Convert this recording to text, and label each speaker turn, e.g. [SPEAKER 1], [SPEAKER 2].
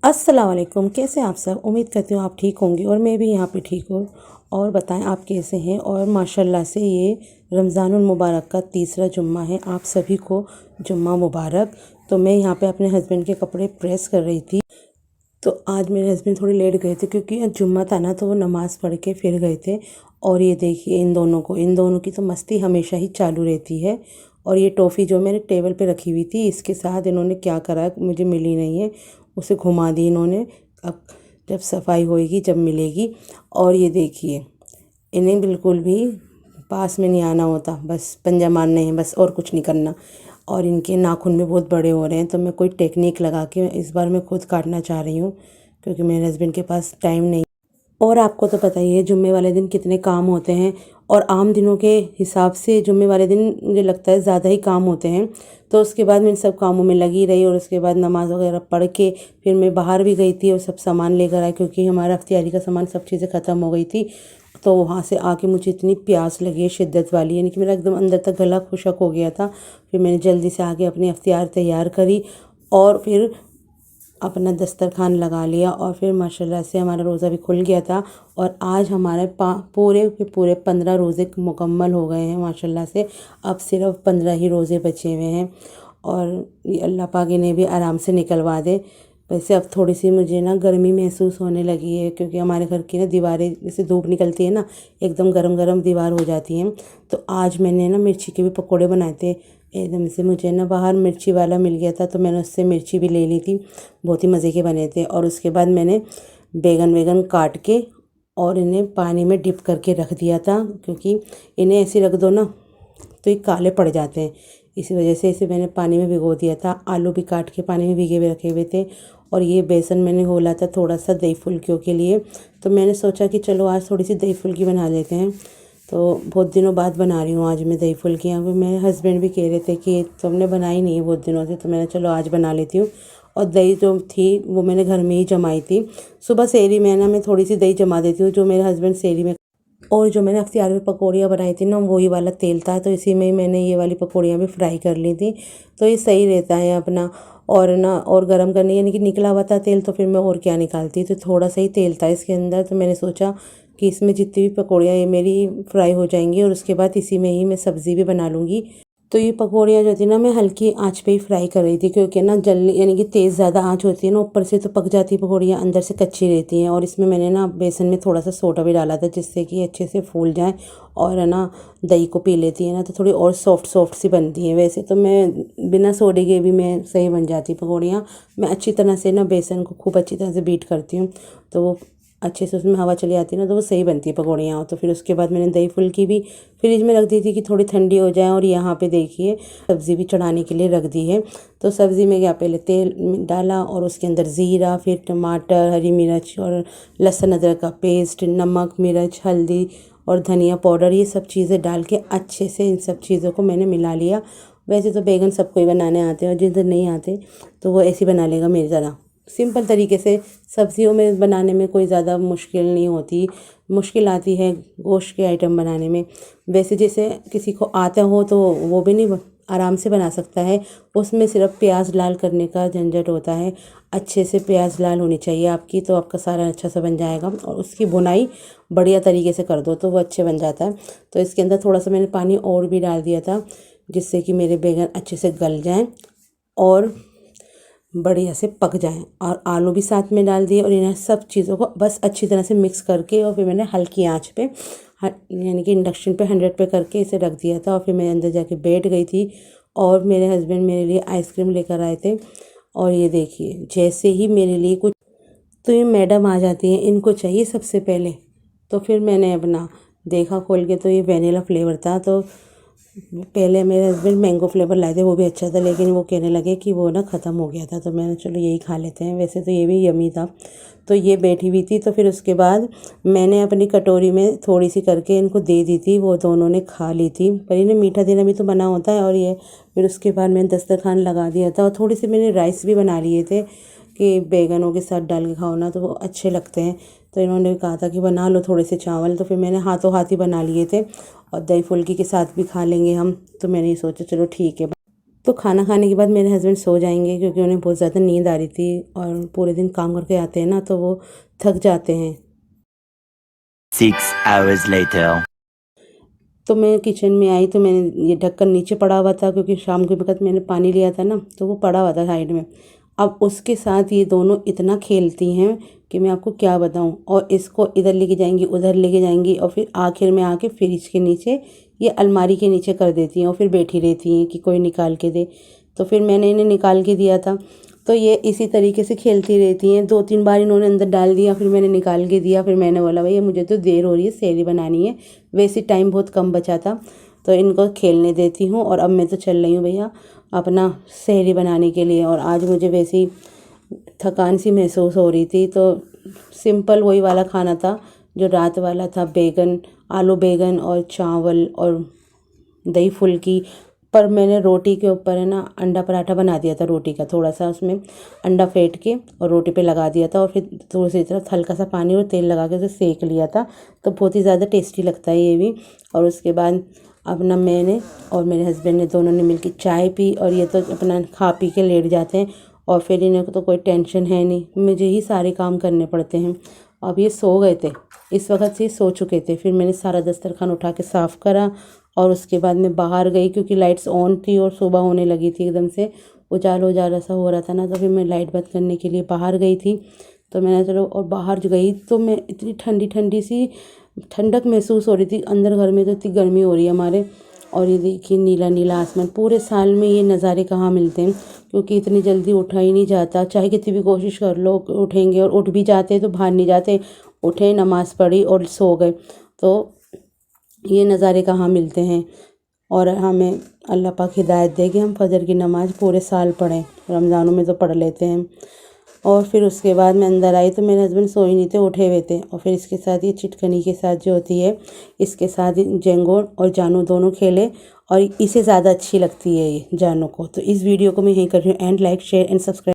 [SPEAKER 1] अस्सलाम वालेकुम। कैसे हैं आप सब? उम्मीद करती हूँ आप ठीक होंगे और मैं भी यहाँ पे ठीक हूँ। और बताएं आप कैसे हैं। और माशाल्लाह से ये रमज़ानुल मुबारक का तीसरा जुम्मा है। आप सभी को जुम्मा मुबारक। तो मैं यहाँ पे अपने हस्बैंड के कपड़े प्रेस कर रही थी। तो आज मेरे हस्बैंड थोड़ी लेट गए थे क्योंकि आज जुम्मा था ना, तो वो नमाज़ पढ़ के फिर गए थे। और ये देखिए इन दोनों की तो मस्ती हमेशा ही चालू रहती है। और ये टॉफ़ी जो मैंने टेबल पे रखी हुई थी, इसके साथ इन्होंने क्या करा मुझे मिली नहीं है, उसे घुमा दी इन्होंने। अब जब सफाई होएगी जब मिलेगी। और ये देखिए, इन्हें बिल्कुल भी पास में नहीं आना होता, बस पंजा मारने हैं बस, और कुछ नहीं करना। और इनके नाखून भी बहुत बड़े हो रहे हैं, तो मैं कोई टेक्निक लगा के इस बार मैं खुद काटना चाह रही हूँ क्योंकि मेरे हस्बैंड के पास टाइम नहीं। और आपको तो पता ही है जुम्मे वाले दिन कितने काम होते हैं। और आम दिनों के हिसाब से जुम्मे वाले दिन मुझे लगता है ज़्यादा ही काम होते हैं। तो उसके बाद मैं इन सब कामों में लगी रही और उसके बाद नमाज़ वगैरह पढ़ के फिर मैं बाहर भी गई थी और सब सामान लेकर आई क्योंकि हमारा अख्तियारी का सामान सब चीज़ें ख़त्म हो गई थी। तो वहाँ से आके मुझे इतनी प्यास लगी है शिद्दत वाली, यानी कि मेरा एकदम अंदर तक गला खुशक हो गया था। फिर मैंने जल्दी से आके अपनी अख्तियार तैयार करी और फिर अपना दस्तरखान लगा लिया। और फिर माशाल्लाह से हमारा रोज़ा भी खुल गया था। और आज हमारे पूरे के पूरे 15 रोज़े मुकम्मल हो गए हैं माशाल्लाह से। अब सिर्फ 15 ही रोज़े बचे हुए हैं और ये अल्लाह पाक इन्हें भी आराम से निकलवा दे। वैसे अब थोड़ी सी मुझे ना गर्मी महसूस होने लगी है क्योंकि हमारे घर की ना दीवारें, जैसे धूप निकलती है ना, एकदम गरम गरम दीवार हो जाती हैं। तो आज मैंने ना मिर्ची के भी पकोड़े बनाए थे। एकदम से मुझे ना बाहर मिर्ची वाला मिल गया था, तो मैंने उससे मिर्ची भी ले ली थी। बहुत ही मज़े के बने थे। और उसके बाद मैंने बैगन काट के और इन्हें पानी में डिप करके रख दिया था क्योंकि इन्हें ऐसे रख दो ना तो ये काले पड़ जाते हैं। इसी वजह से इसे मैंने पानी में भिगो दिया था। आलू भी काट के पानी में भिगे हुए रखे हुए थे। और ये बेसन मैंने घोला था थोड़ा सा दही फुल्कियों के लिए। तो मैंने सोचा कि चलो आज थोड़ी सी दही फुल्की बना लेते हैं। तो बहुत दिनों बाद बना रही हूँ आज मैं दही फुल्कियाँ। मेरे हस्बैंड भी कह रहे थे कि तुमने बनाई नहीं है बहुत दिनों से, तो मैंने चलो आज बना लेती हूँ। और दही जो थी वो मैंने घर में ही जमाई थी। सुबह सेहरी में ना मैं थोड़ी सी दही जमा देती हूँ, जो मेरे हस्बैंड सेहरी में। और जो मैंने अख्तियार में पकौड़ियाँ बनाई थी ना, वही वाला तेल था, तो इसी में ही मैंने ये वाली पकौड़ियाँ भी फ्राई कर ली थी। तो ये सही रहता है अपना। और ना और गरम करने, यानी कि निकला हुआ था तेल, तो फिर मैं और क्या निकालती, तो थोड़ा सा ही तेल था इसके अंदर। तो मैंने सोचा कि इसमें जितनी भी पकौड़ियाँ ये मेरी फ्राई हो जाएंगी और उसके बाद इसी में ही मैं सब्ज़ी भी बना लूँगी। तो ये पकौड़ियाँ जो थी ना, मैं हल्की आंच पे ही फ्राई कर रही थी क्योंकि ना जल्दी, यानी कि तेज़ ज़्यादा आंच होती है ना, ऊपर से तो पक जाती है पकौड़ियाँ, अंदर से कच्ची रहती हैं। और इसमें मैंने ना बेसन में थोड़ा सा सोडा भी डाला था जिससे कि अच्छे से फूल जाए और है ना दही को पी लेती है ना, तो थोड़ी और सॉफ्ट सॉफ्ट सी बनती हैं। वैसे तो मैं बिना सोडे के भी मैं सही बन जाती पकौड़ियाँ। मैं अच्छी तरह से ना बेसन को खूब अच्छी तरह से बीट करती हूँ, तो वो अच्छे से उसमें हवा चली जाती है ना, तो वो सही बनती है पकौड़ियाँ। तो फिर उसके बाद मैंने दही फुल्की भी फ्रिज में रख दी थी कि थोड़ी ठंडी हो जाए। और यहाँ पे देखिए सब्ज़ी भी चढ़ाने के लिए रख दी है। तो सब्ज़ी में क्या, पहले तेल डाला और उसके अंदर ज़ीरा, फिर टमाटर, हरी मिर्च और लहसुन अदरक का पेस्ट, नमक, मिर्च, हल्दी और धनिया पाउडर, ये सब चीज़ें डाल के अच्छे से इन सब चीज़ों को मैंने मिला लिया। वैसे तो बैगन सबको ही बनाने आते हैं और जिधर नहीं आते तो वो ऐसे बना लेगा मेरी तरह, सिंपल तरीके से। सब्जियों में बनाने में कोई ज़्यादा मुश्किल नहीं होती, मुश्किल आती है गोश्त के आइटम बनाने में। वैसे जैसे किसी को आता हो तो वो भी नहीं आराम से बना सकता है, उसमें सिर्फ प्याज लाल करने का झंझट होता है। अच्छे से प्याज लाल होनी चाहिए आपकी, तो आपका सारा अच्छा सा बन जाएगा। और उसकी बुनाई बढ़िया तरीके से कर दो तो वो अच्छे बन जाता है। तो इसके अंदर थोड़ा सा मैंने पानी और भी डाल दिया था जिससे कि मेरे बैगन अच्छे से गल जाएँ और बढ़िया से पक जाएं। और आलू भी साथ में डाल दिए और इन्हें सब चीज़ों को बस अच्छी तरह से मिक्स करके और फिर मैंने हल्की आंच पे, यानी कि इंडक्शन पे 100 पे करके इसे रख दिया था। और फिर मैं अंदर जाके बैठ गई थी और मेरे हस्बैंड मेरे लिए आइसक्रीम लेकर आए थे। और ये देखिए जैसे ही मेरे लिए कुछ, तो ये मैडम आ जाती हैं, इनको चाहिए सबसे पहले। तो फिर मैंने अपना देखा खोल के, तो ये वेनिला फ्लेवर था। तो पहले मेरे हस्बैंड मैंगो फ्लेवर लाए थे, वो भी अच्छा था, लेकिन वो कहने लगे कि वो ना ख़त्म हो गया था। तो मैंने चलो यही खा लेते हैं, वैसे तो ये भी यमी था। तो ये बैठी हुई थी, तो फिर उसके बाद मैंने अपनी कटोरी में थोड़ी सी करके इनको दे दी थी, वो दोनों ने खा ली थी। पर इन्हें मीठा देना भी तो बना होता है। और ये फिर उसके बाद मैंने दस्तरखान लगा दिया था और थोड़ी सी मैंने राइस भी बना लिए थे कि बैगनों के साथ डाल के खाओ ना तो वो अच्छे लगते हैं। तो इन्होंने कहा था कि बना लो थोड़े से चावल, तो फिर मैंने हाथों हाथ ही बना लिए थे। और दही फुल्की के साथ भी खा लेंगे हम, तो मैंने ये सोचा चलो ठीक है। तो खाना खाने के बाद मेरे हस्बैंड सो जाएंगे क्योंकि उन्हें बहुत ज़्यादा नींद आ रही थी और पूरे दिन काम करके आते हैं ना तो वो थक जाते हैं।
[SPEAKER 2] 6 hours later.
[SPEAKER 1] तो मैं किचन में आई तो मैंने ये ढक्कन नीचे पड़ा हुआ था क्योंकि शाम के वक़्त मैंने पानी लिया था ना तो वो पड़ा हुआ था साइड में। अब उसके साथ ये दोनों इतना खेलती हैं कि मैं आपको क्या बताऊं, और इसको इधर लेके जाएंगी उधर लेके जाएंगी और फिर आखिर में आके फ्रिज के नीचे ये अलमारी के नीचे कर देती हैं और फिर बैठी रहती हैं कि कोई निकाल के दे। तो फिर मैंने इन्हें निकाल के दिया था तो ये इसी तरीके से खेलती रहती हैं। 2-3 बार इन्होंने अंदर डाल दिया, फिर मैंने निकाल के दिया, फिर मैंने बोला भैया मुझे तो देर हो रही है, सेहरी बनानी है। वैसे टाइम बहुत कम बचा था तो इनको खेलने देती हूँ और अब मैं तो चल रही हूँ भैया अपना सेहरी बनाने के लिए। और आज मुझे वैसे ही थकान सी महसूस हो रही थी तो सिंपल वही वाला खाना था जो रात वाला था, बैगन, आलू बैगन और चावल और दही फुल्की। पर मैंने रोटी के ऊपर है ना अंडा पराठा बना दिया था, रोटी का थोड़ा सा उसमें अंडा फेंट के और रोटी पे लगा दिया था और फिर दूसरी तरफ हल्का सा पानी और तेल लगा के उसे सेक लिया था। तो बहुत ही ज़्यादा टेस्टी लगता है ये भी। और उसके बाद अपना मैंने और मेरे हस्बैंड ने दोनों ने मिलकर चाय पी और ये तो अपना खा पी के लेट जाते हैं और फिर इन्हें तो कोई टेंशन है नहीं, मुझे ही सारे काम करने पड़ते हैं। अब ये सो गए थे, इस वक्त से सो चुके थे। फिर मैंने सारा दस्तरखान उठा के साफ़ करा और उसके बाद मैं बाहर गई क्योंकि लाइट्स ऑन थी और सुबह होने लगी थी, एकदम से उजाला उजाला सा हो रहा था ना। तो फिर मैं लाइट बंद करने के लिए बाहर गई थी। तो मैंने चलो और बाहर गई तो मैं इतनी ठंडी ठंडी सी ठंडक महसूस हो रही थी। अंदर घर में तो इतनी गर्मी हो रही है हमारे। और ये देखिए नीला नीला आसमान, पूरे साल में ये नज़ारे कहाँ मिलते हैं क्योंकि इतनी जल्दी उठा ही नहीं जाता, चाहे कितनी भी कोशिश कर लो उठेंगे। और उठ भी जाते तो बाहर नहीं जाते, उठे नमाज़ पढ़ी और सो गए। तो ये नज़ारे कहाँ मिलते हैं। और हमें अल्लाह पाक हिदायत दे कि हम फजर की नमाज़ पूरे साल पढ़ें, रमज़ानों में तो पढ़ लेते हैं। और फिर उसके बाद मैं अंदर आई तो मेरे हस्बैंड सोए नहीं थे, उठे हुए थे। और फिर इसके साथ ये चिटकनी के साथ जो होती है इसके साथ जेंगो और जानू दोनों खेले और इसे ज़्यादा अच्छी लगती है ये जानू को। तो इस वीडियो को मैं यहीं कर रही हूँ and like share and subscribe.